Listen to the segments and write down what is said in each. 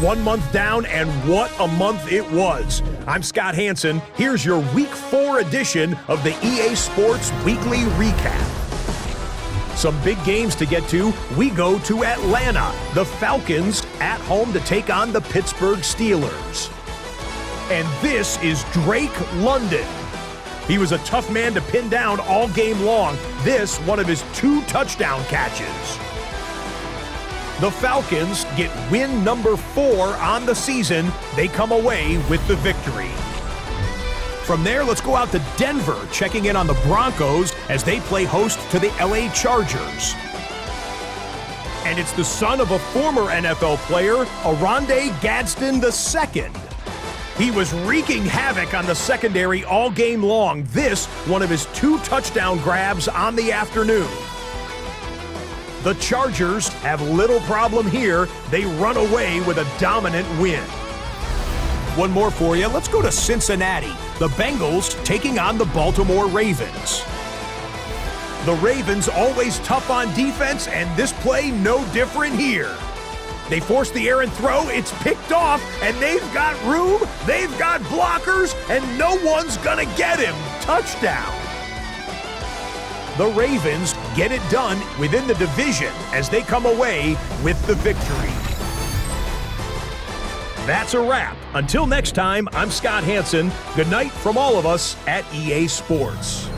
1 month down, and what a month it was. I'm Scott Hansen. Here's your Week 4 edition of the EA Sports Weekly Recap. Some big games to get to. We go to Atlanta. The Falcons at home to take on the Pittsburgh Steelers. And this is Drake London. He was a tough man to pin down all game long. This, one of his 2 touchdown catches. The Falcons get win number 4 on the season. They come away with the victory. From there, let's go out to Denver, checking in on the Broncos as they play host to the LA Chargers. And it's the son of a former NFL player, Oronde Gadsden II. He was wreaking havoc on the secondary all game long. This, one of his 2 touchdown grabs on the afternoon. The Chargers have little problem here. They run away with a dominant win. One more for you. Let's go to Cincinnati. The Bengals taking on the Baltimore Ravens. The Ravens always tough on defense, and this play no different here. They force the errant throw, it's picked off, and they've got room, they've got blockers, and no one's gonna get him. Touchdown. The Ravens get it done within the division as they come away with the victory. That's a wrap. Until next time, I'm Scott Hansen. Good night from all of us at EA Sports.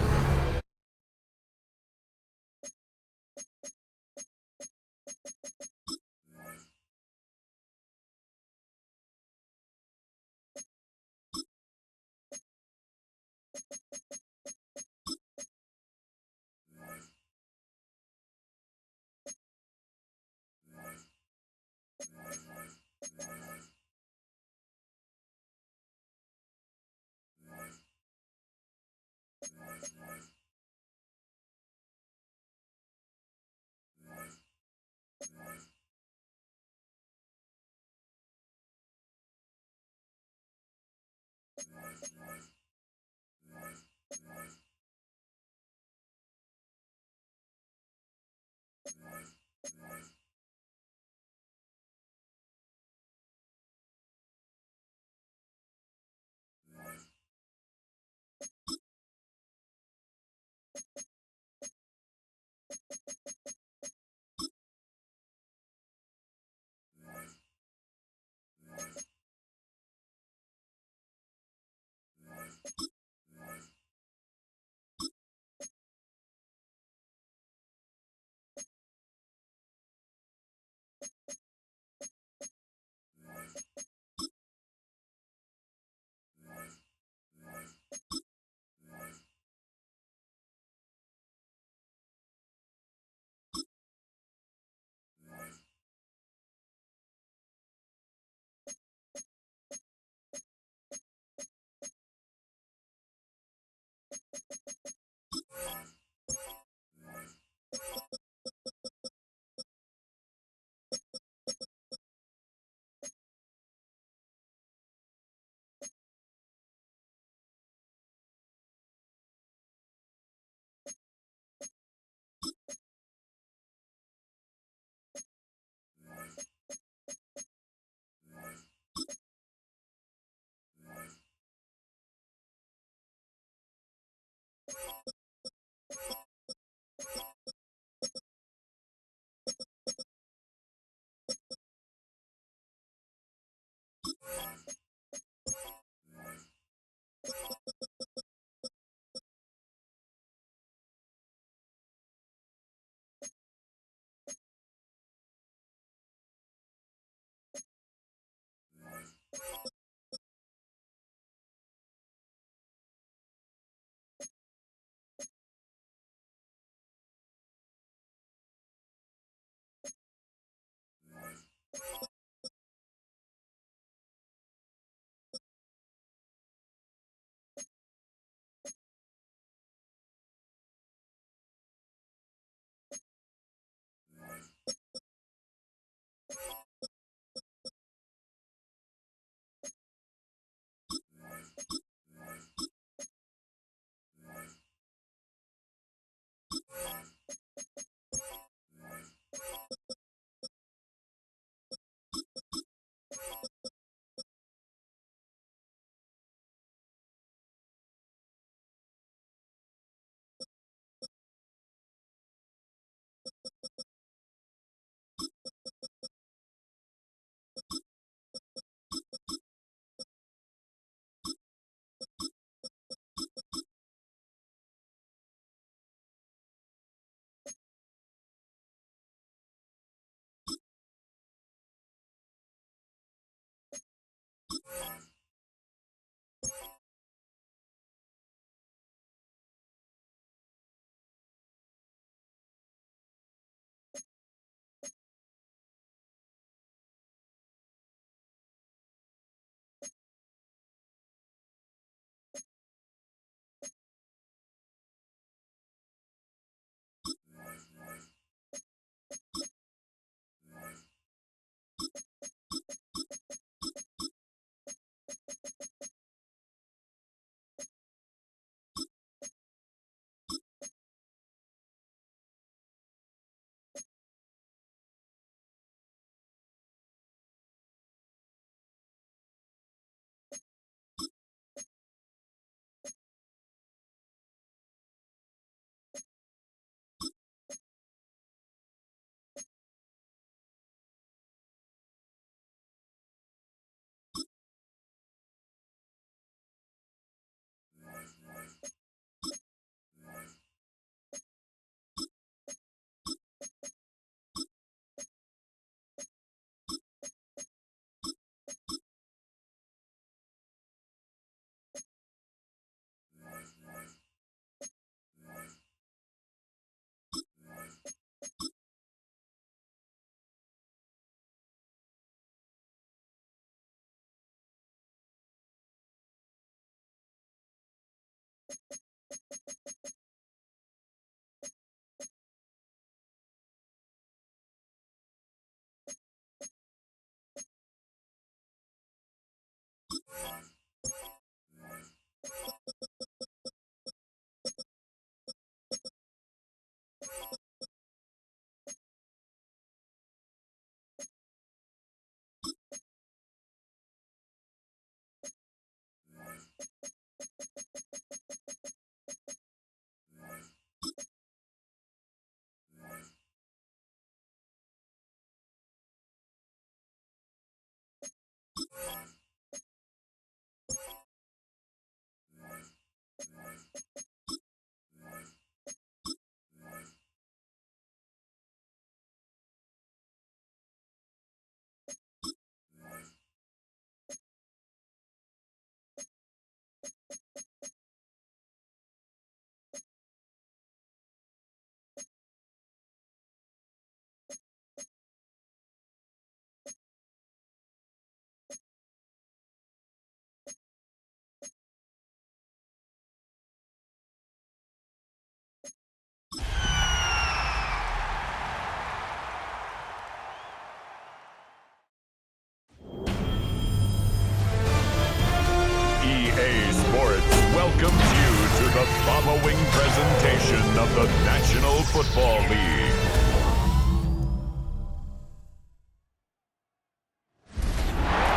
EA Sports welcomes you to the following presentation of the National Football League.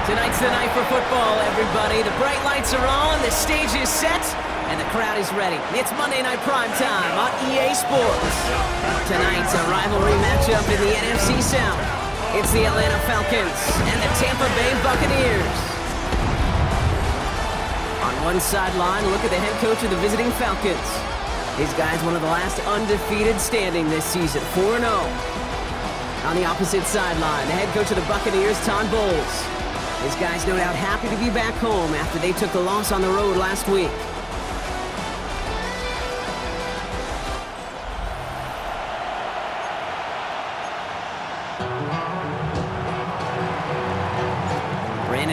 Tonight's the night for football, everybody. The bright lights are on, the stage is set, and the crowd is ready. It's Monday Night Prime Time on EA Sports. Tonight's a rivalry matchup in the NFC South. It's the Atlanta Falcons and the Tampa Bay Buccaneers. On one sideline, look at the head coach of the visiting Falcons. His guy's one of the last undefeated standing this season, 4-0. On the opposite sideline, the head coach of the Buccaneers, Todd Bowles. His guy's no doubt happy to be back home after they took the loss on the road last week.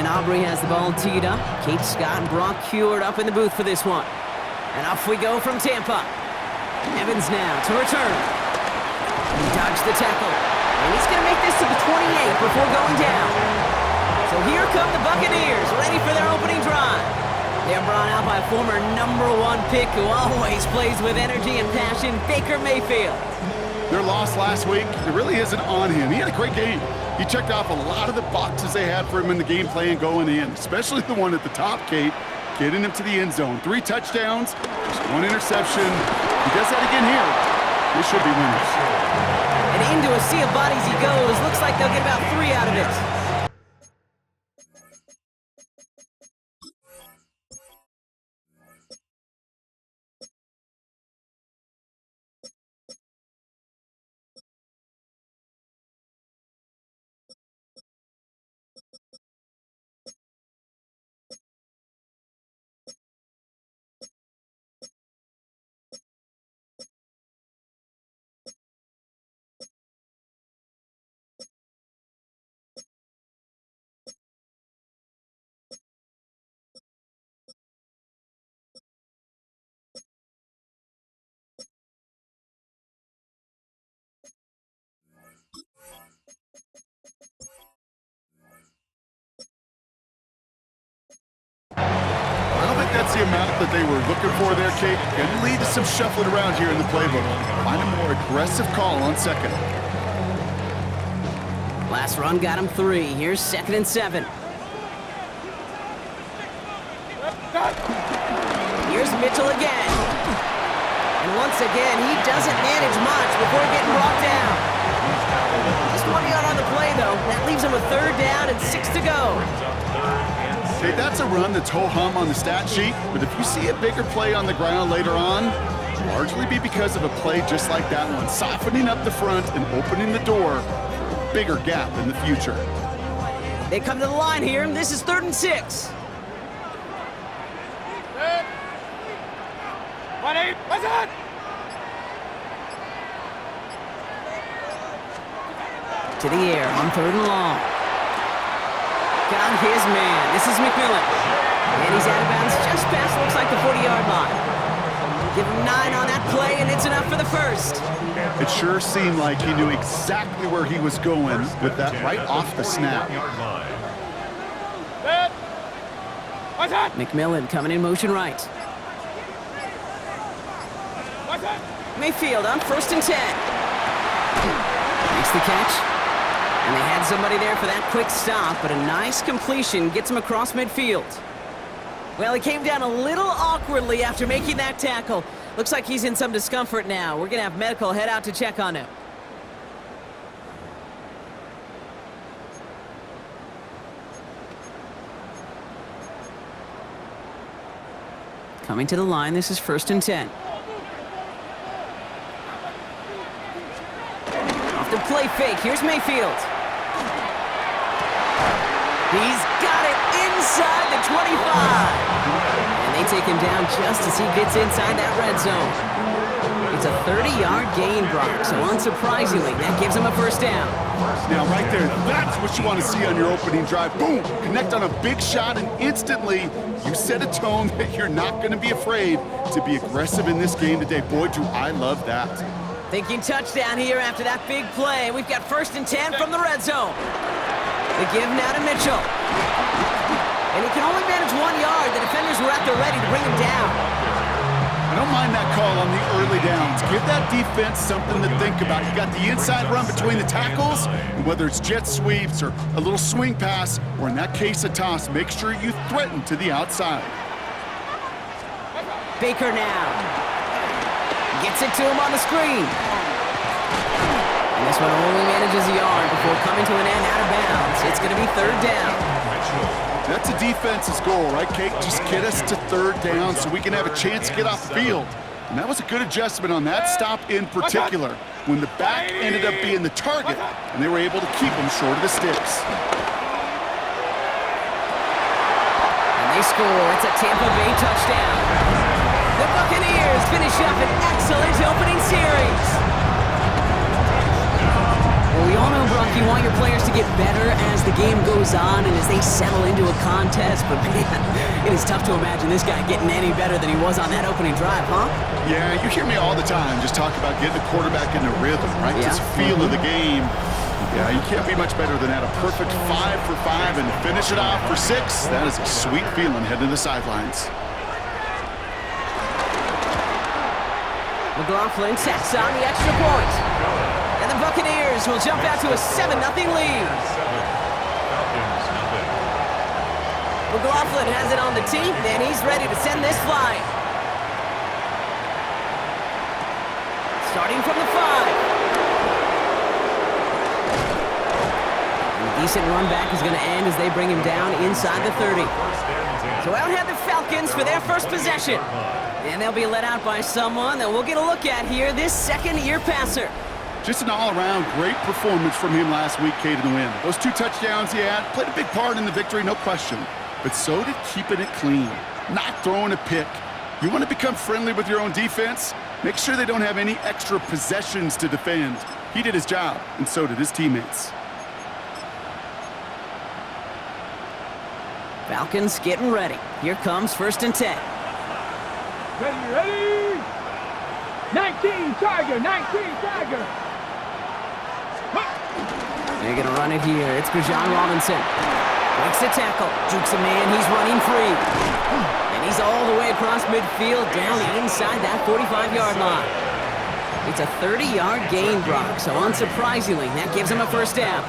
Aubrey has the ball teed up. Kate Scott and Brock Heward up in the booth for this one. And off we go from Tampa. Evans now to return. He dodged the tackle. And he's going to make this to the 28 before going down. So here come the Buccaneers, ready for their opening drive. They're brought out by former #1 pick who always plays with energy and passion, Baker Mayfield. Their loss last week, it really isn't on him. He had a great game. He checked off a lot of the boxes they had for him in the game plan going in, especially the one at the top, Kate, getting him to the end zone. 3 touchdowns, just 1 interception. If he does that again here, they should be winners. And into a sea of bodies he goes. Looks like they'll get about 3 out of it. I don't think that's the amount that they were looking for there, Kate. Can lead to some shuffling around here in the playbook. Find a more aggressive call on second. Last run got him 3. Here's 2nd and 7. Here's Mitchell again. And once again, he doesn't manage much before getting brought down. Just 1 yard on the play, though. That leaves him with 3rd down and 6 to go. Okay, that's a run that's ho-hum on the stat sheet, but if you see a bigger play on the ground later on, it'll largely be because of a play just like that one, softening up the front and opening the door for a bigger gap in the future. They come to the line here, and this is 3rd and 6. To the air on 3rd and long. Got his man. This is McMillan. And he's out of bounds just past, looks like, the 40-yard line. Give him 9 on that play, and it's enough for the first. It sure seemed like he knew exactly where he was going with that right off the snap. McMillan coming in motion right. Mayfield on 1st and 10. Makes the catch. And they had somebody there for that quick stop, but a nice completion gets him across midfield. Well, he came down a little awkwardly after making that tackle. Looks like he's in some discomfort now. We're going to have medical head out to check on him. Coming to the line, this is 1st and 10. Off the play fake, here's Mayfield. He's got it inside the 25. And they take him down just as he gets inside that red zone. It's a 30-yard gain, Brock, so unsurprisingly, that gives him a first down. Now, right there, that's what you want to see on your opening drive. Boom! Connect on a big shot, and instantly, you set a tone that you're not going to be afraid to be aggressive in this game today. Boy, do I love that. Thinking touchdown here after that big play. We've got 1st and 10 from the red zone. The give now to Mitchell. And he can only manage 1 yard. The defenders were out there ready to bring him down. I don't mind that call on the early downs. Give that defense something to think about. You got the inside run between the tackles, and whether it's jet sweeps or a little swing pass, or in that case a toss, make sure you threaten to the outside. Baker now. Gets it to him on the screen. And this one only manages a yard before coming to an end out of bounds. It's going to be 3rd down. That's a defense's goal, right, Kate? Just get us to 3rd down so we can have a chance to get off the field. And that was a good adjustment on that stop in particular, when the back ended up being the target, and they were able to keep him short of the sticks. And they score. It's a Tampa Bay touchdown. The Buccaneers finish up an excellent opening series. Well, we all know, Brock, you want your players to get better as the game goes on and as they settle into a contest, but man, it is tough to imagine this guy getting any better than he was on that opening drive, huh? Yeah, you hear me all the time just talk about getting the quarterback in the rhythm, right? Yeah. Just feel of the game. Yeah, you can't be much better than that. A perfect 5 for 5 and finish it off for 6. That is a sweet feeling heading to the sidelines. McLaughlin tacks on the extra point. And the Buccaneers will jump out to a 7-0 lead. McLaughlin has it on the tee, and he's ready to send this flying. Starting from the 5. And a decent run back is going to end as they bring him down inside the 30. So out head the Falcons for their first possession. And they'll be let out by someone that we'll get a look at here, this second-year passer. Just an all-around great performance from him last week, Kate, in the win. Those 2 touchdowns he had played a big part in the victory, no question. But so did keeping it clean, not throwing a pick. You want to become friendly with your own defense? Make sure they don't have any extra possessions to defend. He did his job, and so did his teammates. Falcons getting ready. Here comes 1st and 10. Ready? 19 Tiger, 19 Tiger. They're going to run it here. It's Bijan Robinson. Breaks the tackle. Jukes a man. He's running free. And he's all the way across midfield down inside that 45-yard line. It's a 30-yard gain, Brock, so unsurprisingly, that gives him a first down.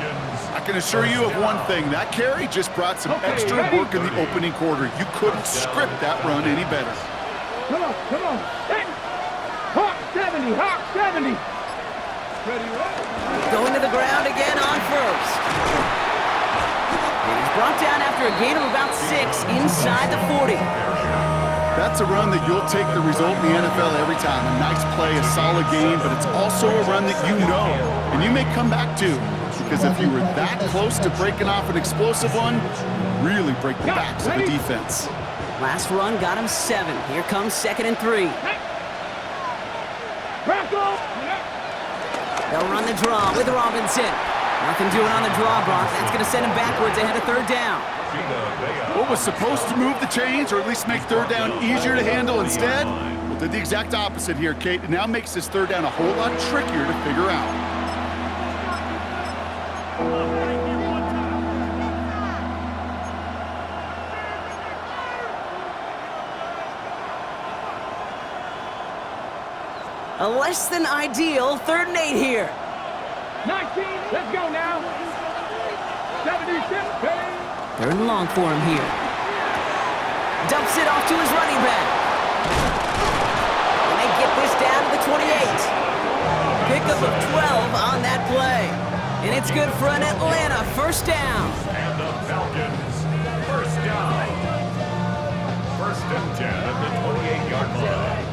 I can assure you of one thing. That carry just brought some extra work in the opening quarter. You couldn't script that run any better. Come on, come on. Hey. Hawk 70, Hawk 70. Ready? Going to the ground again on 1st. And he's brought down after a gain of about 6 inside the 40. That's a run that you'll take the result in the NFL every time. A nice play, a solid game, but it's also a run that you know, and you may come back to. Because if you were that close to breaking off an explosive one, you really break the backs of the defense. Last run got him 7. Here comes 2nd and 3. They'll run the draw with Robinson. Nothing doing on the draw, Brock. That's going to send him backwards ahead of 3rd down. What was supposed to move the chains, or at least make 3rd down easier to handle instead? Well, Did the exact opposite here, Kate. It now makes this third down a whole lot trickier to figure out. A less than ideal 3rd and 8 here. 19, let's go now. 76, 3rd and long for him here. Dumps it off to his running back. And they get this down to the 28. Pickup of 12 on that play. And it's good for an Atlanta 1st down. And the Falcons, 1st down. 1st and 10 at the 28-yard line.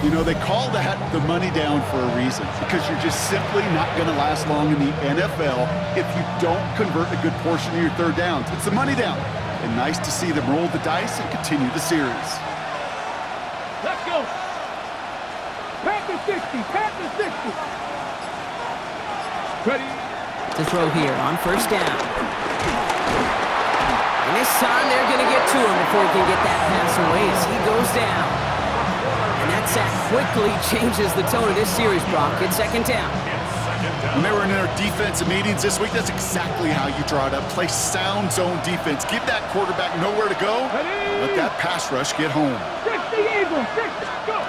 You know, they call that the money down for a reason, because you're just simply not going to last long in the NFL if you don't convert a good portion of your 3rd downs. It's the money down. And nice to see them roll the dice and continue the series. let's go. Panther 60, Panther 60. Ready? To throw here on 1st down. And this time they're going to get to him before he can get that pass away as he goes down. And that sack quickly changes the tone of this series, Brock. It's 2nd down. When they were in their defensive meetings this week, that's exactly how you draw it up. Play sound zone defense. Give that quarterback nowhere to go. Let that pass rush get home. 60, Abrams, 60, go.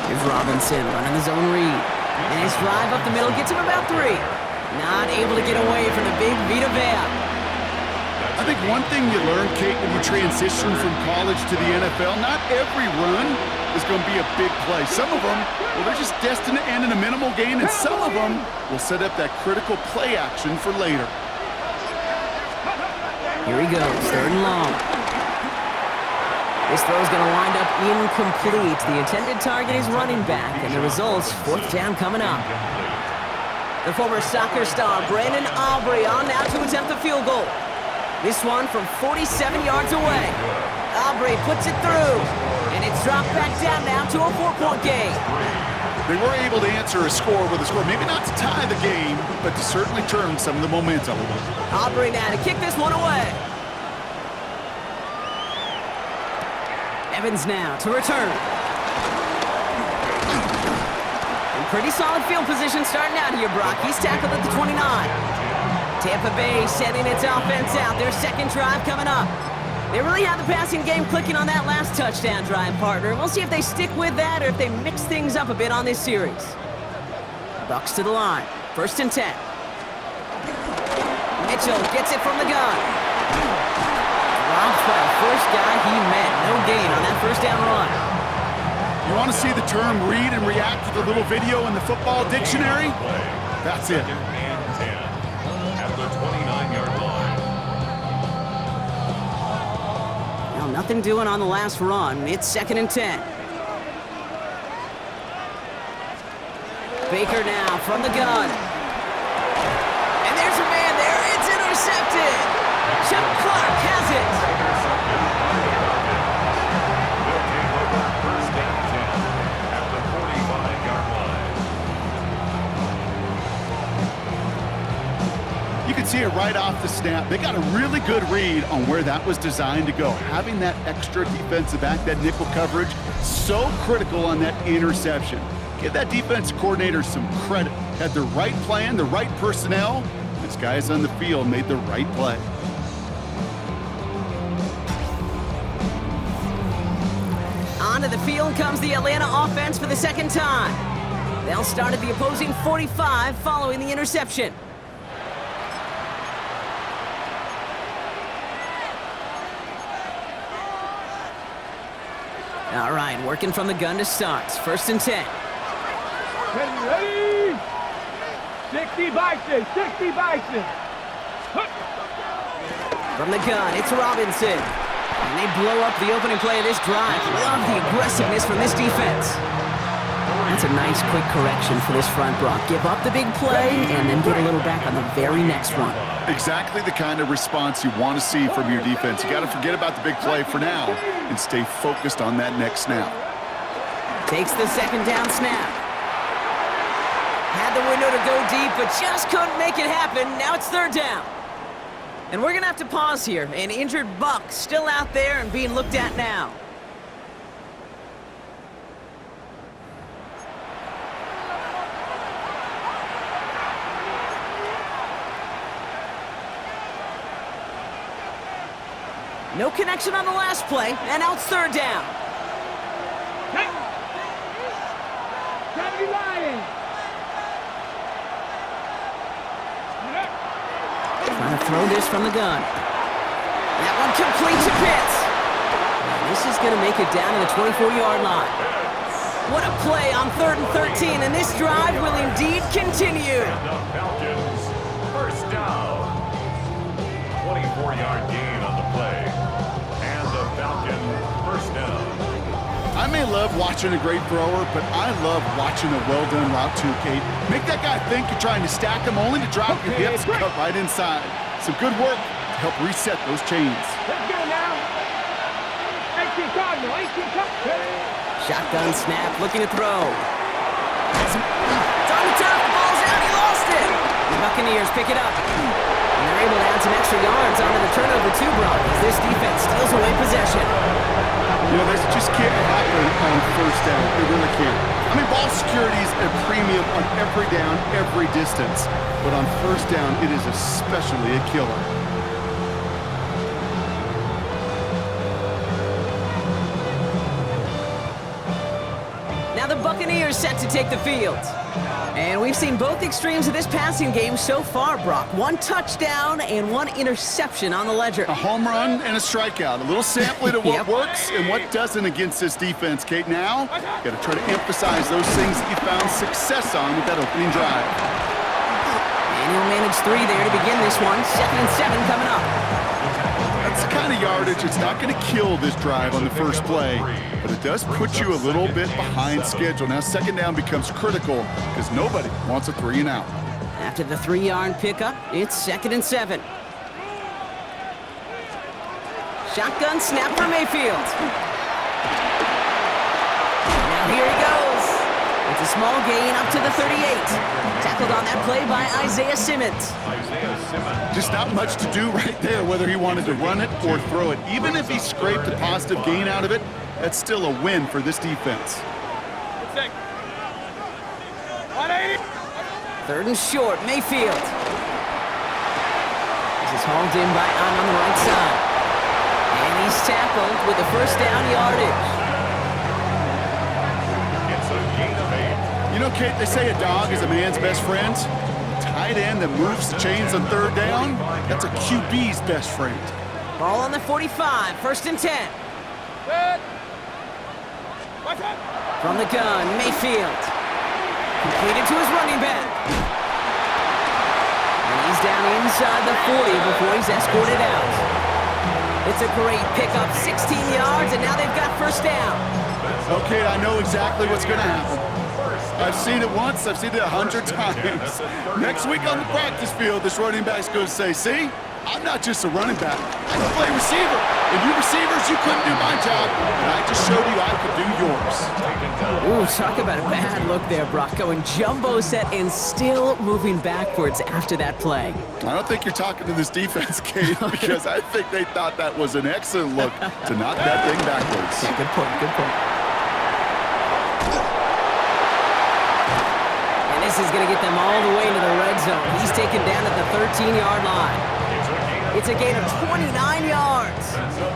Here's Robinson running the zone read. And his drive up the middle gets him about 3. Not able to get away from the big Vita Vea. I think one thing you learn, Kate, when you transition from college to the NFL, not every run is going to be a big play. Some of them, well, they're just destined to end in a minimal gain, and some of them will set up that critical play action for later. Here he goes, 3rd and long. This throw's going to wind up incomplete. The intended target is running back, and the result's 4th down coming up. The former soccer star, Brandon Aubrey, on now to attempt the field goal. This one from 47 yards away. Aubrey puts it through, and it's dropped back down now to a 4-point game. They were able to answer a score with a score, maybe not to tie the game, but to certainly turn some of the momentum. Aubrey now to kick this one away. Evans now to return. In pretty solid field position starting out here, Brock. He's tackled at the 29. Tampa Bay sending its offense out. Their 2nd drive coming up. They really have the passing game clicking on that last touchdown drive, partner. We'll see if they stick with that or if they mix things up a bit on this series. Bucks to the line. 1st and 10. Mitchell gets it from the gun. Drops by the first guy he met. No gain on that 1st down run. You want to see the term read and react to the little video in the football dictionary? That's it. Nothing doing on the last run. It's 2nd and 10. Baker now from the gun. And there's a man there. It's intercepted. Chuck Clark has it. You can see it right off the snap. They got a really good read on where that was designed to go. Having that extra defensive back, that nickel coverage, so critical on that interception. Give that defensive coordinator some credit. Had the right plan, the right personnel. This guys on the field made the right play. Onto the field comes the Atlanta offense for the 2nd time. They'll start at the opposing 45 following the interception. All right, working from the gun to start. 1st and 10. Ready? 60 Bison, 60 Bison. From the gun, it's Robinson. And they blow up the opening play of this drive. Love the aggressiveness from this defense. That's a nice quick correction for this front, Brock. Give up the big play and then get a little back on the very next one. Exactly the kind of response you want to see from your defense. You got to forget about the big play for now and stay focused on that next snap. Takes the 2nd down snap. Had the window to go deep, but just couldn't make it happen. Now it's 3rd down. And we're going to have to pause here. An injured Buck still out there and being looked at now. No connection on the last play, and now it's third down. 70 Lions. Trying to throw this from the gun. That one complete to Pitts. This is going to make it down to the 24-yard line. What a play on 3rd and 13, and this drive will indeed continue. And the Falcons, first down. 24-yard gain on the play. And the Falcon, first down. I may love watching a great thrower, but I love watching a well-done route too, Kate. Make that guy think you're trying to stack him only to drop your hips and cut right inside. Some good work to help reset those chains. Let's go now. 18 Cardinal, 18 Cardinal. Shotgun snap, looking to throw. It's on the top, the ball's out, he lost it. The Buccaneers pick it up. And they're able to add some extra yards onto the turnover too, Brock, as this defense steals away possession. You know, this just can't happen on first down. It really can't. I mean, ball security is a premium on every down, every distance. But on first down, it is especially a killer. Now the Buccaneers set to take the field. And we've seen both extremes of this passing game so far, Brock. 1 touchdown and 1 interception on the ledger. A home run and a strikeout. A little sampling of what works and what doesn't against this defense, Kate. Now, got to try to emphasize those things that you found success on with that opening drive. And he'll manage 3 there to begin this one. 2nd and 7 coming up. That's the kind of yardage. It's not going to kill this drive on the first play, but it does put you a little bit behind schedule. Now, second down becomes critical because nobody wants a 3 and out. After the 3-yard pickup, it's 2nd and 7. Shotgun snap for Mayfield. Now here he goes. It's a small gain up to the 38. Tackled on that play by Isaiah Simmons. Just not much to do right there, whether he wanted to run it or throw it. Even if he scraped a positive gain out of it, that's still a win for this defense. 3rd and short, Mayfield. This is hauled in by on the right side. And he's tackled with the first down yardage. It's a gain of 8. You know, Kate, they say a dog is a man's best friend. Tight end that moves the chains on 3rd down, that's a QB's best friend. Ball on the 45, 1st and 10. From the gun, Mayfield. Completed to his running back. And he's down inside the 40 before he's escorted out. It's a great pickup, 16 yards, and now they've got first down. Okay, I know exactly what's going to happen. I've seen it once, I've seen it 100 times. Next week on the practice field, this running back's going to say, see, I'm not just a running back, I can play receiver. And you receivers, you couldn't do my job, and I just showed you I could do yours. Ooh, talk about a bad look there, Brock. Going jumbo set and still moving backwards after that play. I don't think you're talking to this defense, Kate, because I think they thought that was an excellent look to knock that thing backwards. Yeah, good point, good point. And this is going to get them all the way into the red zone. He's taken down at the 13-yard line. It's a gain of 29 yards.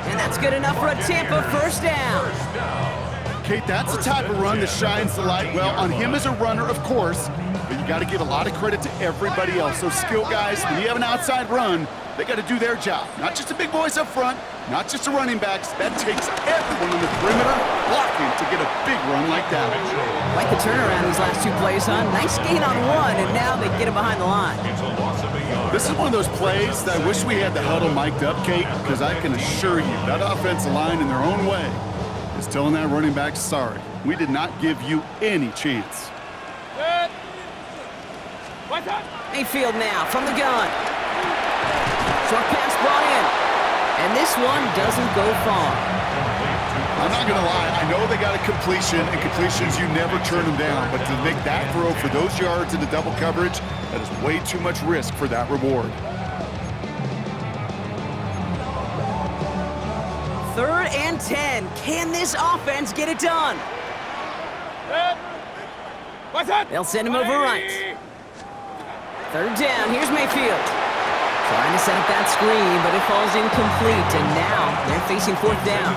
And that's good enough for a Tampa first down. Kate, that's the type of run that shines the light well on him as a runner, of course, but you got to give a lot of credit to everybody else. Those skill guys, when you have an outside run, they got to do their job. Not just the big boys up front, not just the running backs. That takes everyone on the perimeter blocking to get a big run like that. Quite the turnaround these last 2 plays, huh? Nice gain on 1, and now they get him behind the line. This is one of those plays that I wish we had the huddle mic'd up, Kate, because I can assure you that offensive line in their own way is telling that running back, sorry, we did not give you any chance. Mayfield now from the gun. Short pass brought in. And this one doesn't go far. I'm not going to lie, I know they got a completion, and completions, you never turn them down, but to make that throw for those yards into double coverage, that is way too much risk for that reward. 3rd and 10. Can this offense get it done? They'll send him over right. 3rd down. Here's Mayfield. Trying to set up that screen, but it falls incomplete, and now they're facing fourth down.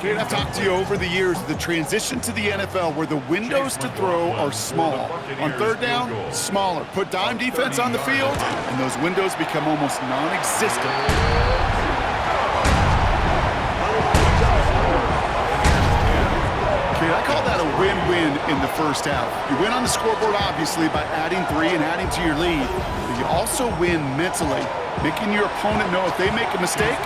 Kate, I've talked to you over the years, the transition to the NFL where the windows to throw are small. On third down, smaller. Put dime defense on the field, and those windows become almost non-existent. Kate, I call that a win-win in the first half. You win on the scoreboard, obviously, by adding 3 and adding to your lead. But you also win mentally, making your opponent know if they make a mistake,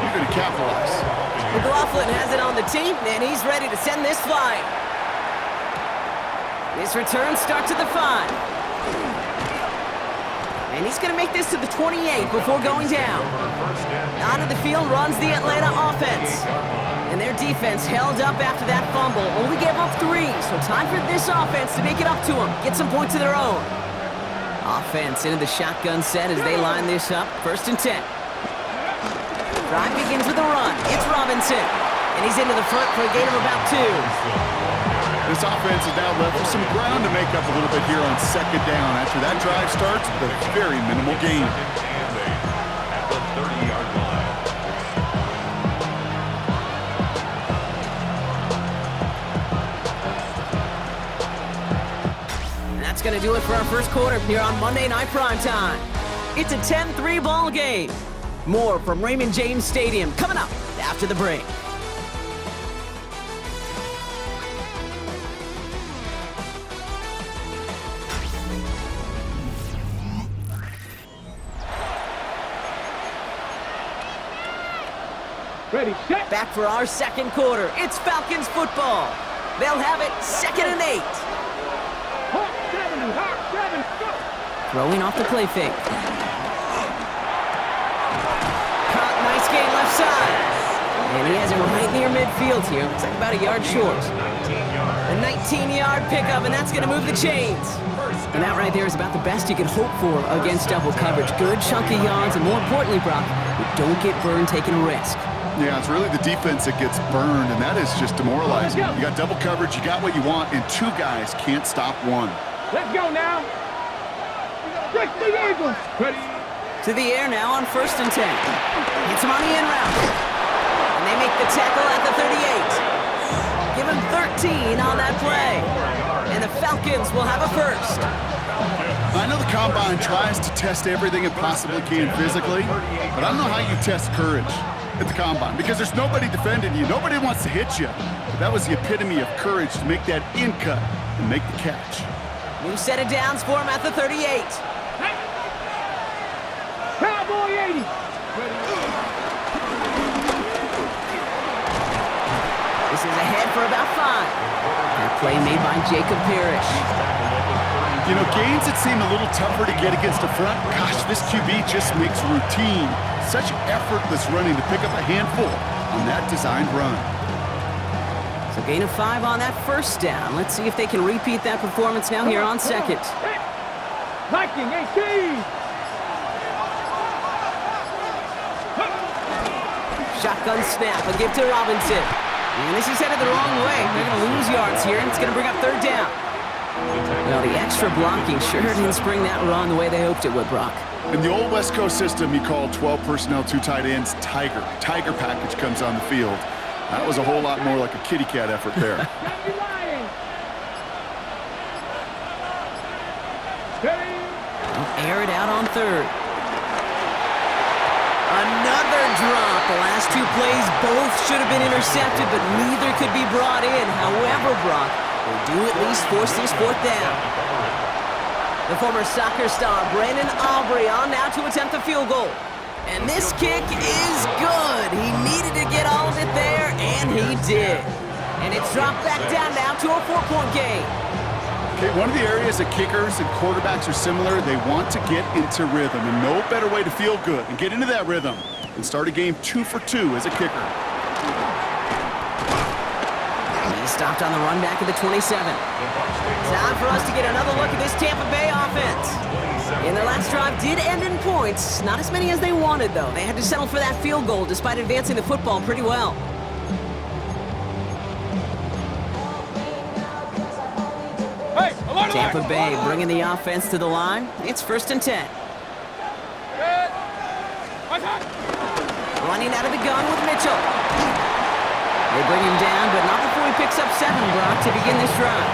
you're going to capitalize. McLaughlin has it on the team, and he's ready to send this flying. This return starts at the 5. And he's going to make this to the 28 before going down. Out of the field runs the Atlanta offense. And their defense held up after that fumble, only gave up 3. So time for this offense to make it up to them, get some points of their own. Offense into the shotgun set as they line this up, 1st and 10. Drive begins with a run. It's Robinson. And he's into the front for a gain of about 2. This offense is now left with some ground to make up a little bit here on 2nd down. After that drive starts with a very minimal gain. At the 30-yard line. And that's going to do it for our first quarter here on Monday Night Primetime. It's a 10-3 ball game. More from Raymond James Stadium coming up after the break. Ready, set. Back for our second quarter. It's Falcons football. They'll have it 2nd and 8. Hawk 70, Hawk 7, go. Throwing off the play fake. Caught, nice gain left side. And he has it right near midfield here. Looks like about a yard short. A 19-yard pickup, and that's going to move the chains. And that right there is about the best you could hope for against double coverage. Good chunky yards, and more importantly, Brock, you don't get burned taking a risk. Yeah, it's really the defense that gets burned, and that is just demoralizing. You got double coverage, you got what you want, and 2 guys can't stop 1. Let's go now. Break the Eagles. Ready. To the air now on 1st and 10. It's him on the in route. And they make the tackle at the 38. Give him 13 on that play. And the Falcons will have a first. I know the Combine tries to test everything it possibly can physically, but I don't know how you test courage at the Combine, because there's nobody defending you. Nobody wants to hit you. But that was the epitome of courage to make that in cut and make the catch. New set of downs for him at the 38. Cowboy 80. This is ahead for about 5. That play made by Jacob Parrish. You know, games that seem a little tougher to get against the front, gosh, this QB just makes routine such effortless running to pick up a handful on that designed run. So gain of 5 on that 1st down. Let's see if they can repeat that performance now here on 2nd. Viking 18. Shotgun snap, a give to Robinson. And this is headed the wrong way. They're going to lose yards here, and it's going to bring up 3rd down. Well, the extra blocking sure didn't spring that run the way they hoped it would, Brock. In the old West Coast system, you call 12 personnel, 2 tight ends, Tiger. Tiger package comes on the field. That was a whole lot more like a kitty cat effort there. Air it out on 3rd. Another drop. The last 2 plays both should have been intercepted, but neither could be brought in. However, Brock, they do at least force this 4th down. The former soccer star, Brandon Aubrey, on now to attempt the field goal. And this kick is good. He needed to get all of it there, and he did. And it's dropped back down now to a 4-point game. Okay, one of the areas that kickers and quarterbacks are similar, they want to get into rhythm, and no better way to feel good and get into that rhythm than start a game 2 for 2 as a kicker. He stopped on the run back at the 27. Time for us to get another look at this Tampa Bay offense. And their last drive did end in points. Not as many as they wanted, though. They had to settle for that field goal despite advancing the football pretty well. Hey, Tampa Bay bringing the offense to the line. It's 1st and 10. Running out of the gun with Mitchell. They bring him down, but not before he picks up 7, Brock, to begin this drive.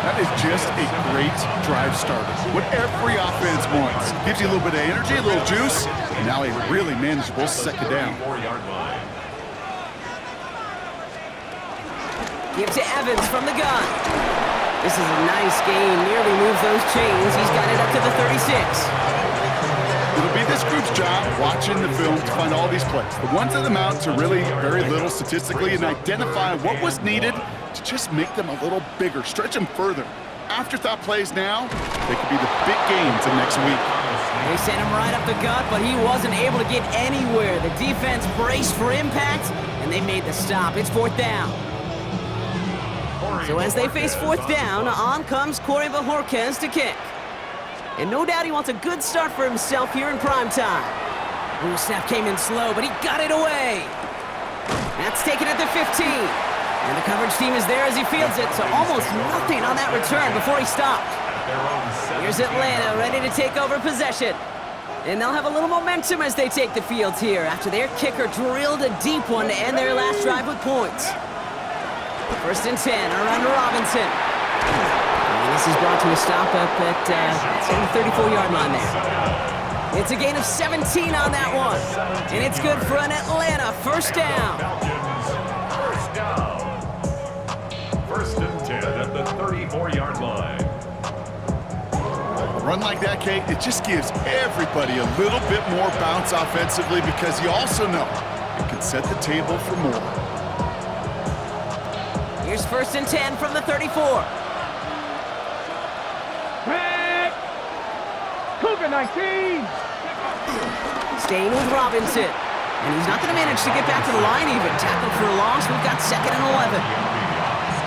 That is just a great drive starter. What every offense wants. Gives you a little bit of energy, a little juice, and now a really manageable second down. Give to Evans from the gun. This is a nice gain. Nearly moves those chains. He's got it up to the 36. It'll be this group's job watching the film to find all these plays. The ones that amount to really very little statistically and identify what was needed to just make them a little bigger, stretch them further. Afterthought plays now, they could be the big gains of next week. They sent him right up the gut, but he wasn't able to get anywhere. The defense braced for impact, and they made the stop. It's 4th down. So as they face 4th down, on comes Corey Bajorquez to kick. And no doubt he wants a good start for himself here in prime time. Ooh, snap came in slow, but he got it away. That's taken at the 15. And the coverage team is there as he fields it, so almost nothing on that return before he stopped. Here's Atlanta ready to take over possession. And they'll have a little momentum as they take the field here after their kicker drilled a deep one to end their last drive with points. 1st and 10 around Robinson. And this is brought to a stop up at the 34-yard line there. It's a gain of 17 on that one. And it's good for an Atlanta 1st down. 1st and 10 at the 34-yard line. A run like that, Kate, it just gives everybody a little bit more bounce offensively because you also know it can set the table for more. Here's 1st and 10 from the 34. Back. Cougar 19. Staying with Robinson. And he's not going to manage to get back to the line even. Tackled for a loss. We've got 2nd and 11.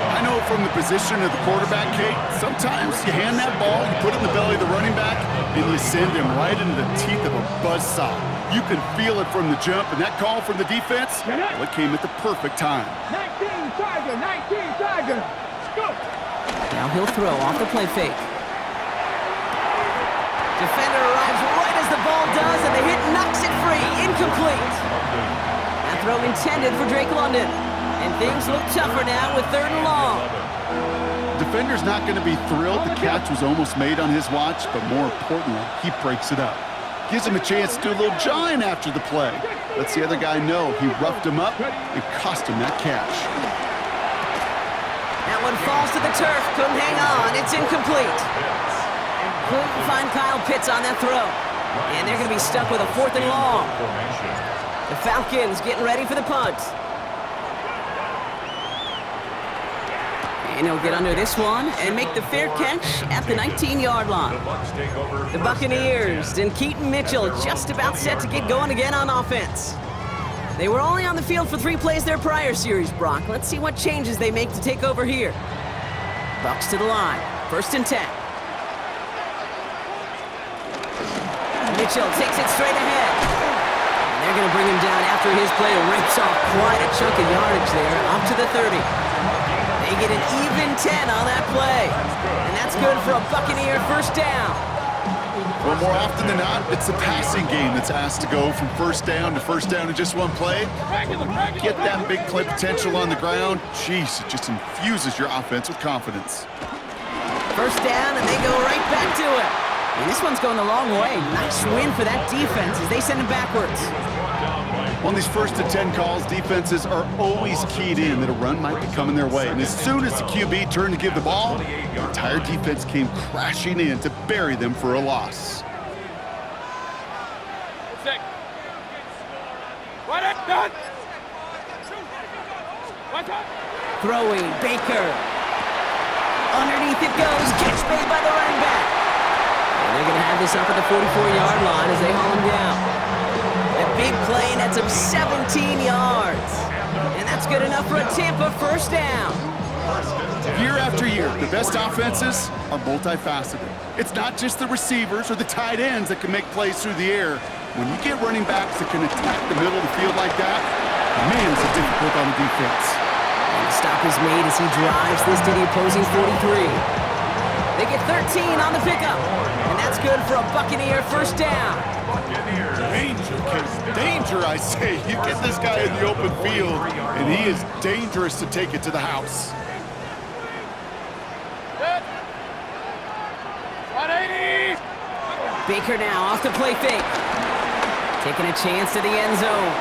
I know from the position of the quarterback, Kate, sometimes you hand that ball, you put it in the belly of the running back, and you send him right into the teeth of a buzzsaw. You can feel it from the jump, and that call from the defense, well, it came at the perfect time. 19 Tiger, 19 Tiger. Go. Now he'll throw off the play fake. Defender arrives right as the ball does, and the hit knocks it free. Incomplete. That throw intended for Drake London. And things look tougher now with 3rd and long. Defender's not going to be thrilled the catch was almost made on his watch, but more importantly, he breaks it up. Gives him a chance to do a little jawing after the play. Lets the other guy know he roughed him up and cost him that catch. That one falls to the turf. Couldn't hang on. It's incomplete. Couldn't find Kyle Pitts on that throw. And they're going to be stuck with a 4th and long. The Falcons getting ready for the punt. And he'll get under this one and make the fair catch at the 19-yard line. The Buccaneers and Keaton Mitchell just about set to get going again on offense. They were only on the field for 3 plays their prior series, Brock. Let's see what changes they make to take over here. Bucks to the line. 1st and 10. Mitchell takes it straight ahead. And they're going to bring him down after his play rips off quite a chunk of yardage there, up to the 30. They get an even 10 on that play. And that's good for a Buccaneer 1st down. Well, more often than not, it's the passing game that's asked to go from 1st down to 1st down in just one play. Get that big play potential on the ground. Jeez, it just infuses your offense with confidence. 1st down, and they go right back to it. And this one's going a long way. Nice win for that defense as they send him backwards. On these 1st and 10 calls, defenses are always keyed in that a run might be coming their way. And as soon as the QB turned to give the ball, the entire defense came crashing in to bury them for a loss. Throwing, Baker. Underneath it goes. Catch made by the running back. And they're going to have this up at the 44-yard line as they haul him down. A big play, and that's him 17 yards. And that's good enough for a Tampa 1st down. Year after year, the best offenses are multifaceted. It's not just the receivers or the tight ends that can make plays through the air. When you get running backs that can attack the middle of the field like that, man, is it difficult on the defense. And the stop is made as he drives this to the opposing 43. They get 13 on the pickup. And that's good for a Buccaneer 1st down. Danger, I say. You get this guy in the open field, and he is dangerous to take it to the house. 180! Baker now off the play fake. Taking a chance to the end zone.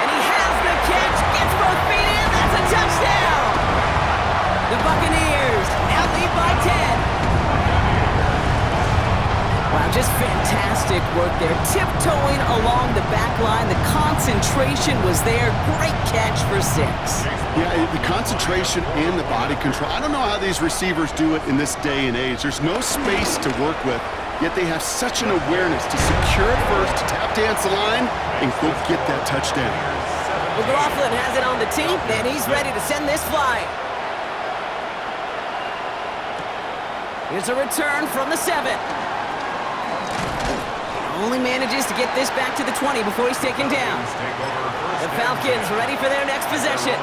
And he has the catch. Gets both feet in. That's a touchdown. The Buccaneers now lead by 10. Wow, just fantastic work there. Tiptoeing along the back line. The concentration was there. Great catch for 6. Yeah, the concentration and the body control. I don't know how these receivers do it in this day and age. There's no space to work with, yet they have such an awareness to secure it first, to tap dance the line, and go get that touchdown. McLaughlin has it on the tee, and he's ready to send this flying. Here's a return from the 7. Only manages to get this back to the 20 before he's taken down. The Falcons ready for their next possession.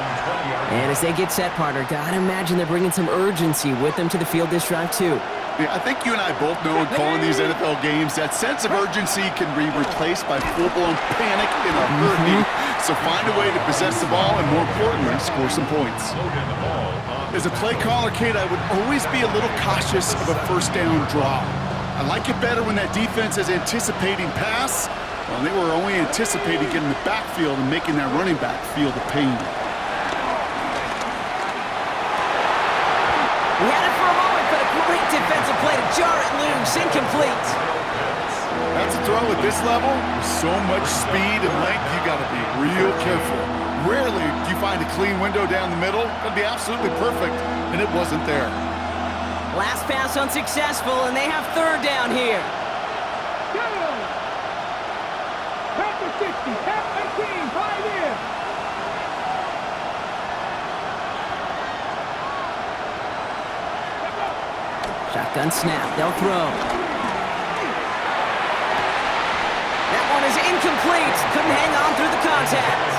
And as they get set, partner, gotta imagine they're bringing some urgency with them to the field this drive, too. Yeah, I think you and I both know in calling these NFL games, that sense of urgency can be replaced by full-blown panic in a hurry. So find a way to possess the ball and, more importantly, score some points. As a play caller, Kate, I would always be a little cautious of a first down draw. I like it better when that defense is anticipating pass. Well, they were only anticipating getting the backfield and making that running back feel the pain. He had it for a moment, but a great defensive play to jar it loose. Incomplete. That's a throw at this level. With so much speed and length, you got to be real careful. Rarely do you find a clean window down the middle. It'd be absolutely perfect, and it wasn't there. Last pass unsuccessful, and they have third down here. Go! Half the 60, half 18, 5 in. Shotgun snap, they'll throw. That one is incomplete. Couldn't hang on through the contact.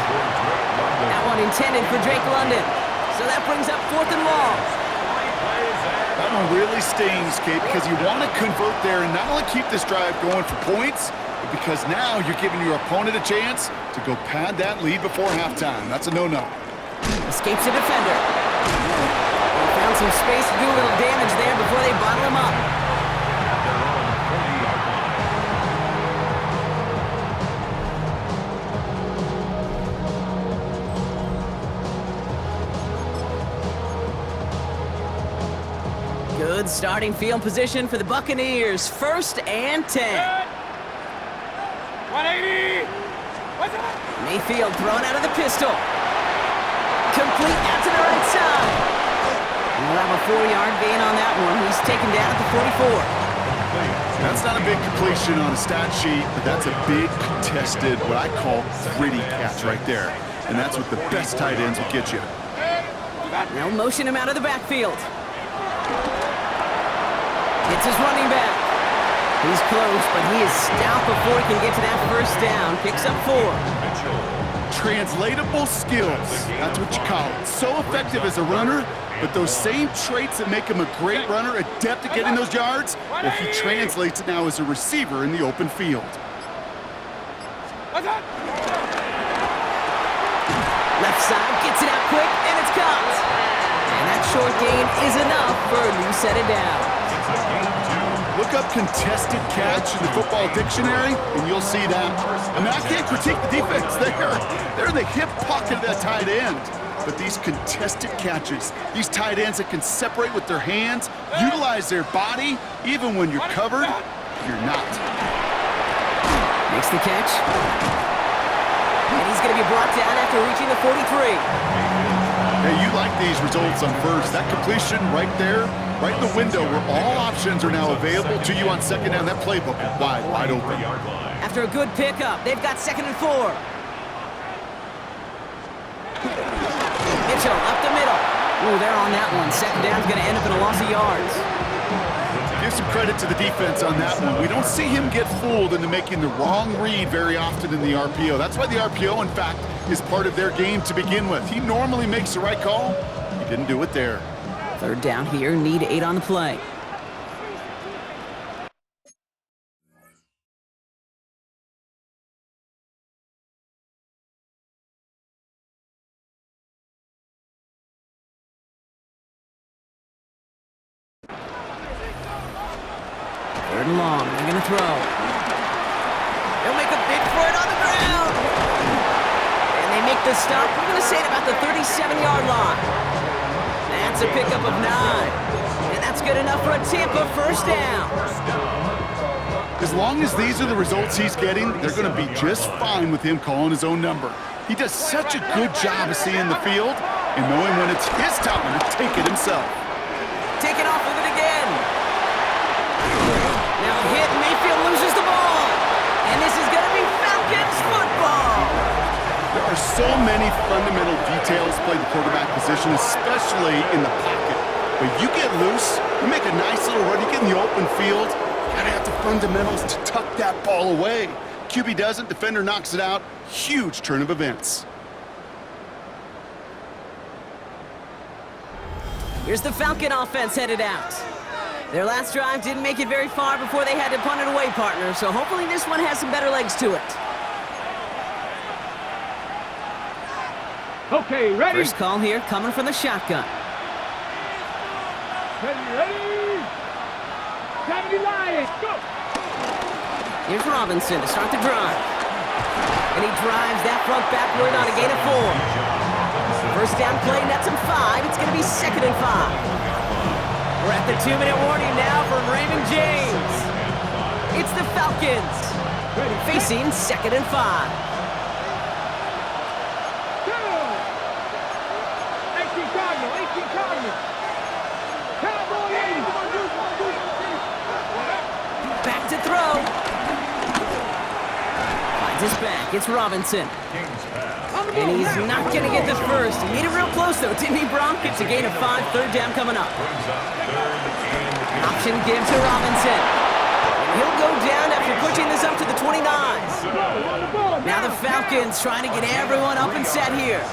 That one intended for Drake London. So that brings up 4th and long. That one really stings, Kate, because you want to convert there and not only keep this drive going for points, but because now you're giving your opponent a chance to go pad that lead before halftime. That's a no-no. Escapes the defender. They found some space to do a little damage there before they bottle him up. Good starting field position for the Buccaneers. 1st and 10. 180! What's up? Mayfield thrown out of the pistol. Complete out to the right side. And we'll have a 4-yard gain on that one. He's taken down at the 44. That's not a big completion on a stat sheet, but that's a big contested, what I call gritty catch right there. And that's what the best tight ends will get you. They'll motion him out of the backfield. It's his running back. He's close, but he is stout before he can get to that first down. Picks up 4. Translatable skills. That's what you call it. So effective as a runner, but those same traits that make him a great runner, adept at getting those yards, well, he translates it now as a receiver in the open field. Left side, gets it out quick, and it's caught. And that short gain is enough for a new set of downs. Look up contested catch in the football dictionary, and you'll see that. I mean, I can't critique the defense. They're in the hip pocket of that tight end. But these contested catches, these tight ends that can separate with their hands, utilize their body, even when you're covered, you're not. Makes the catch. And he's going to be brought down after reaching the 43. Hey, you like these results on first. That completion right there, right in the window where all options are now available to you on second down. That playbook wide open. After a good pickup, they've got 2nd and 4. Mitchell up the middle. Ooh, they're on that one. Second down's going to end up in a loss of yards. Give some credit to the defense on that one. We don't see him get fooled into making the wrong read very often in the RPO. That's why the RPO, in fact, is part of their game to begin with. He normally makes the right call. He didn't do it there. 3rd down here, need 8 on the play. and long. They're going to throw. They'll make a big for it on the ground. And they make the stop. We're going to say it about the 37-yard line. That's a pickup of 9. And that's good enough for a Tampa first down. As long as these are the results he's getting, they're going to be just fine with him calling his own number. He does such a good job of seeing the field and knowing when it's his time to take it himself. Taking off with it again. Now hit, Mayfield loses the ball. And this is going to be Falcons football. There are so many fundamental details to play the quarterback position, especially in the pocket. But you get loose, you make a nice little run, you get in the open field, you gotta have the fundamentals to tuck that ball away. QB doesn't, defender knocks it out. Huge turn of events. Here's the Falcon offense headed out. Their last drive didn't make it very far before they had to punt it away, partner, so hopefully this one has some better legs to it. Okay, ready? First call here coming from the shotgun. Ready? 70 Lions, go! Here's Robinson to start the drive. And he drives that front backward on a gain of 4. First down play, nets him 5. It's going to be 2nd and 5. We're at the 2-minute warning now from Raymond James. It's the Falcons facing 2nd and 5. 18 Cardinals. Cowboy 80. Back to throw. Finds his back. It's Robinson. And he's not going to get the first. He made it real close, though, didn't he, Bronk? It's a gain of 5, 3rd down coming up. An option give to Robinson. And he'll go down after pushing this up to the 29. Now the Falcons trying to get everyone up and set here.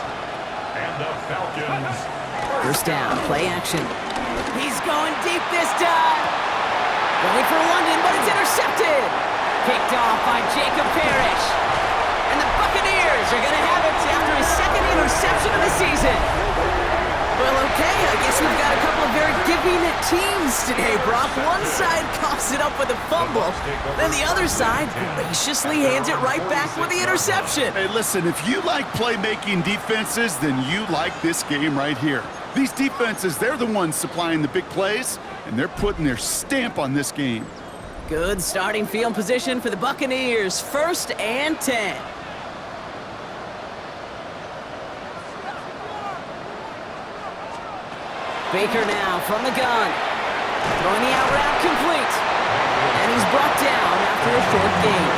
First down, play action. He's going deep this time. Going for London, but it's intercepted. Picked off by Jacob Parrish. And the Buccaneers are going to have it after his 2nd interception of the season. Well, okay, I guess we've got a couple of very giving teams today, Brock. One side coughs it up with a fumble, then the other side graciously hands it right back with the interception. Hey, listen, if you like playmaking defenses, then you like this game right here. These defenses, they're the ones supplying the big plays, and they're putting their stamp on this game. Good starting field position for the Buccaneers. 1st and 10. Baker now from the gun. Throwing the out route complete. And he's brought down after a short gain.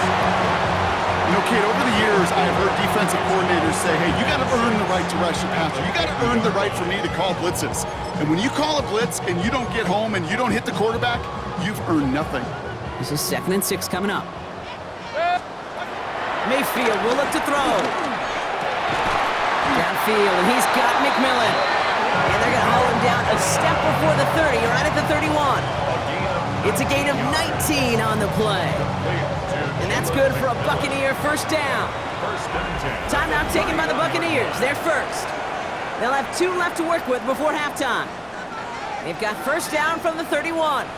You know, Kate, over the years, I've heard defensive coordinators say, hey, you got to earn the right to rush your passer. You got to earn the right for me to call blitzes. And when you call a blitz and you don't get home and you don't hit the quarterback, you've earned nothing. This is 2nd and 6 coming up. Mayfield will look to throw. Downfield, and he's got McMillan. And they're going to haul him down a step before the 30, right at the 31. It's a gain of 19 on the play. And that's good for a Buccaneer first down. Timeout taken by the Buccaneers. They're first. They'll have 2 left to work with before halftime. They've got first down from the 31.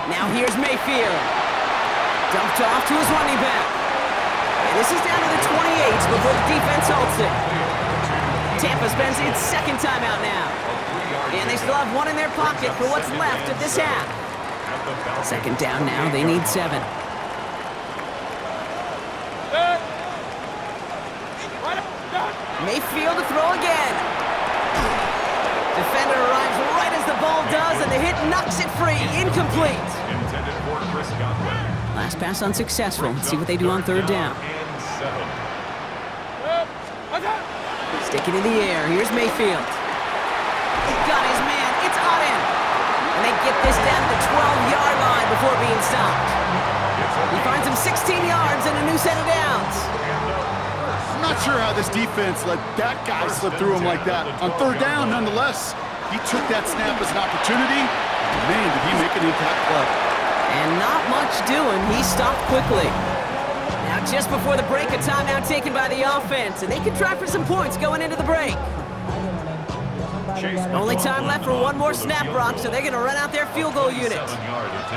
Now here's Mayfield. Dumped off to his running back. And this is down to the 28 before the defense halts it. Tampa spends its 2nd timeout now. And they still have 1 in their pocket for what's left of this half. 2nd down now, they need 7. Mayfield to throw again. Defender arrives right as the ball does, and the hit knocks it free. Incomplete. Last pass unsuccessful. Let's see what they do on 3rd down. Stick it in the air. Here's Mayfield. Got his man. It's Auden. And they get this down to the 12-yard line before being stopped. He finds him 16 yards and a new set of downs. I'm not sure how this defense let that guy slip through him like that. On 3rd down, nonetheless, he took that snap as an opportunity. Man, did he make an impact play. And not much doing. He stopped quickly. Now, just before the break, a timeout taken by the offense, and they can try for some points going into the break. Only time left for one more snap, Brock, so they're going to run out their field goal unit.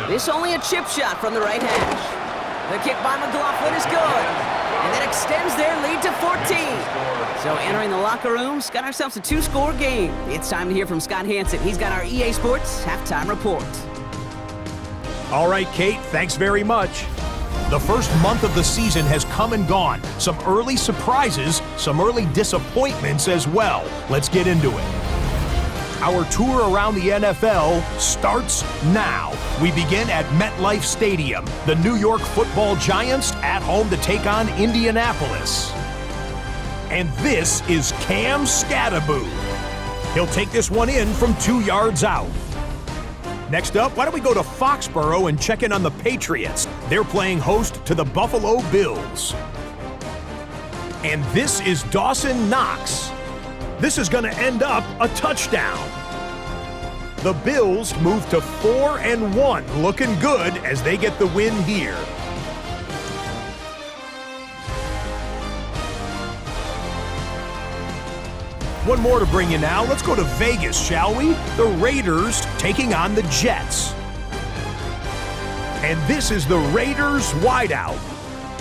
This only a chip shot from the right hash. The kick by McLaughlin is good, and that extends their lead to 14. So entering the locker room's got ourselves a 2-score game. It's time to hear from Scott Hansen. He's got our EA Sports halftime report. All right, Kate, thanks very much. The first month of the season has come and gone. Some early surprises, some early disappointments as well. Let's get into it. Our tour around the NFL starts now. We begin at MetLife Stadium. The New York Football Giants at home to take on Indianapolis. And this is Cam Scattaboo. He'll take this one in from 2 yards out. Next up, why don't we go to Foxborough and check in on the Patriots? They're playing host to the Buffalo Bills. And this is Dawson Knox. This is going to end up a touchdown. The Bills move to 4-1, looking good as they get the win here. One more to bring you now. Let's go to Vegas, shall we? The Raiders taking on the Jets. And this is the Raiders wideout.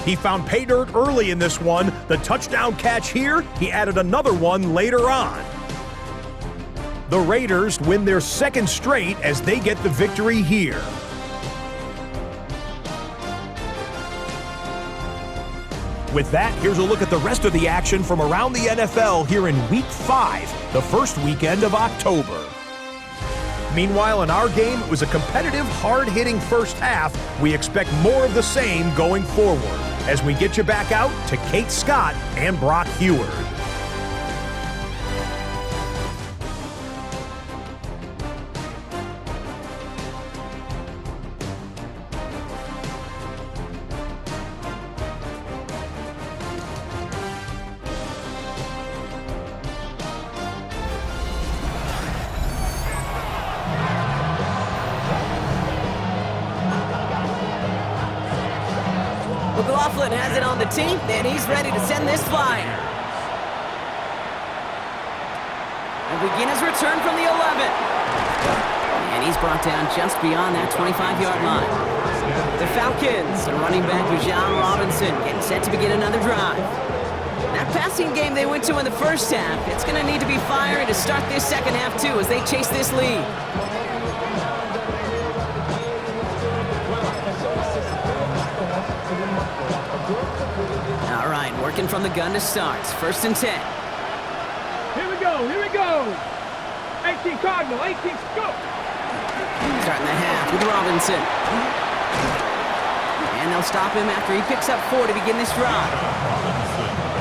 He found pay dirt early in this one. The touchdown catch here, he added another one later on. The Raiders win their second straight as they get the victory here. With that, here's a look at the rest of the action from around the NFL here in Week 5, the first weekend of October. Meanwhile, in our game, it was a competitive, hard-hitting first half. We expect more of the same going forward as we get you back out to Kate Scott and Brock Heward. McLaughlin has it on the team, and he's ready to send this flying. And begin his return from the 11. And he's brought down just beyond that 25-yard line. The Falcons, running back Bijan Robinson, getting set to begin another drive. That passing game they went to in the first half, it's going to need to be fiery to start this second half, too, as they chase this lead. All right, working from the gun to start. 1st and 10. Here we go, here we go. 18 Cardinal, 18, go. Starting the half with Robinson. And they'll stop him after he picks up 4 to begin this drive.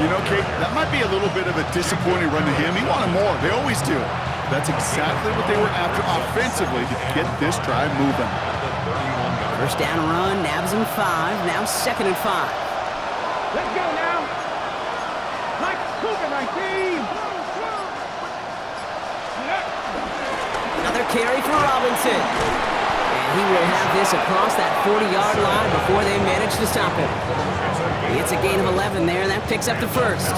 You know, Kate, that might be a little bit of a disappointing run to him. He wanted more. They always do. That's exactly what they were after offensively to get this drive moving. First down run, nabs him 5. Now 2nd and 5. Let's go now. Mike Cooper, my team. Another carry for Robinson. And he will have this across that 40-yard line before they manage to stop him. It's a gain of 11 there. That picks up the first.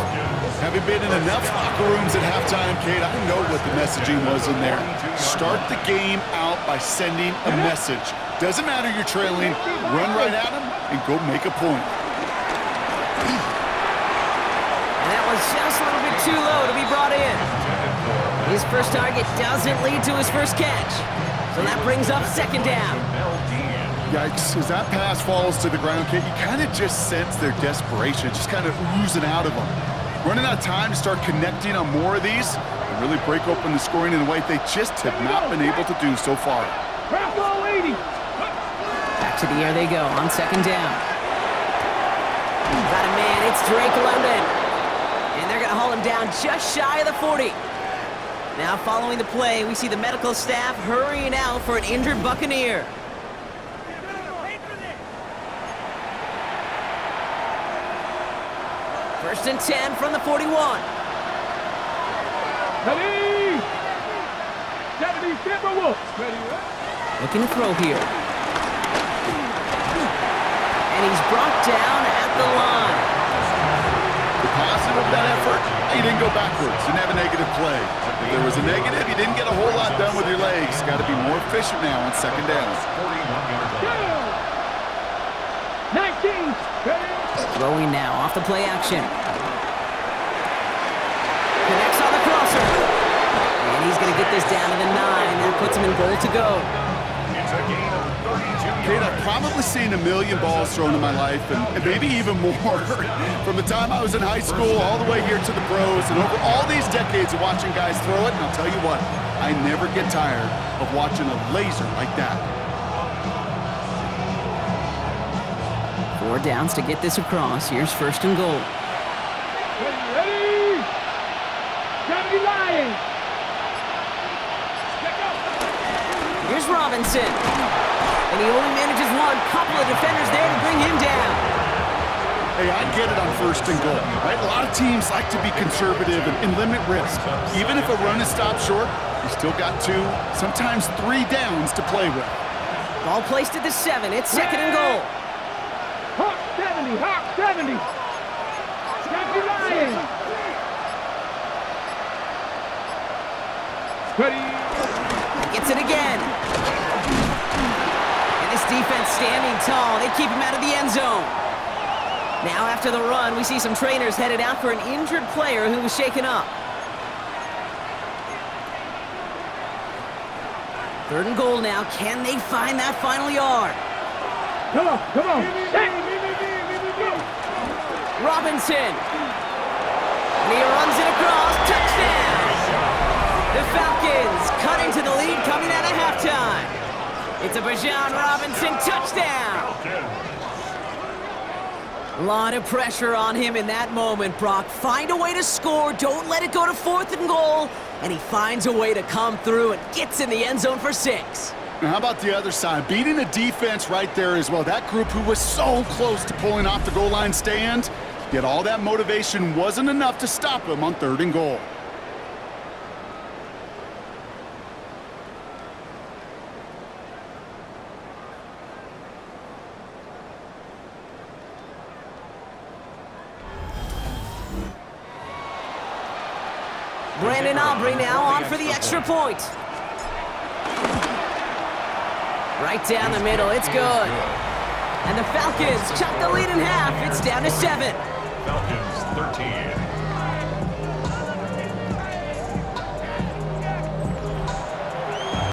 Having been in enough locker rooms at halftime, Kate, I know what the messaging was in there. Start the game out by sending a message. Doesn't matter you're trailing, run right at them and go make a point. And that was just a little bit too low to be brought in. His first target doesn't lead to his first catch. So that brings up 2nd down. Yikes, as that pass falls to the ground, Kate, you kind of just sense their desperation, just kind of oozing out of them. Running out of time to start connecting on more of these and really break open the scoring in a way they just have not been able to do so far. Back to the air they go on 2nd down. Got a man, it's Drake London. And they're going to haul him down just shy of the 40. Now following the play, we see the medical staff hurrying out for an injured Buccaneer. First and 10 from the 41. Ready! 70 Timberwolves. Ready, Looking to throw here. And he's brought down at the line. The positive of that effort, he didn't go backwards, didn't have a negative play. If there was a negative, you didn't get a whole lot done with your legs. Got to be more efficient now on second down. 19. Throwing now off the play action. Connects on the crosser. And he's going to get this down to the 9. That puts him in goal to go. It's a gain of 32 Kate, yards. I've probably seen a million balls thrown in my life, and maybe even more. From the time I was in high school all the way here to the pros, and over all these decades of watching guys throw it, and I'll tell you what, I never get tired of watching a laser like that. 4 downs to get this across. Here's first and goal. Ready? 70 Lions. Here's Robinson. And he only manages one. Couple of defenders there to bring him down. Hey, I get it on first and goal, right? A lot of teams like to be conservative and limit risk. Even if a run is stopped short, you still got 2, sometimes 3 downs to play with. Ball placed at the 7. It's second and goal. Hawk 70. Hawk 70. 70 Lions. Ready? Gets it again. And this defense standing tall. They keep him out of the end zone. Now after the run, we see some trainers headed out for an injured player who was shaken up. Third and goal now. Can they find that final yard? Come on. Come on. Robinson. And he runs it across. Touchdown! The Falcons cutting to the lead coming out of halftime. It's a Bijan Robinson touchdown. A lot of pressure on him in that moment, Brock. Find a way to score. Don't let it go to fourth and goal. And he finds a way to come through and gets in the end zone for 6. Now, how about the other side? Beating a defense right there as well. That group who was so close to pulling off the goal line stand, yet all that motivation wasn't enough to stop him on third and goal. Brandon Aubrey now on for the extra point. Right down the middle, it's good. And the Falcons chop the lead in half. It's down to 7. Falcons 13,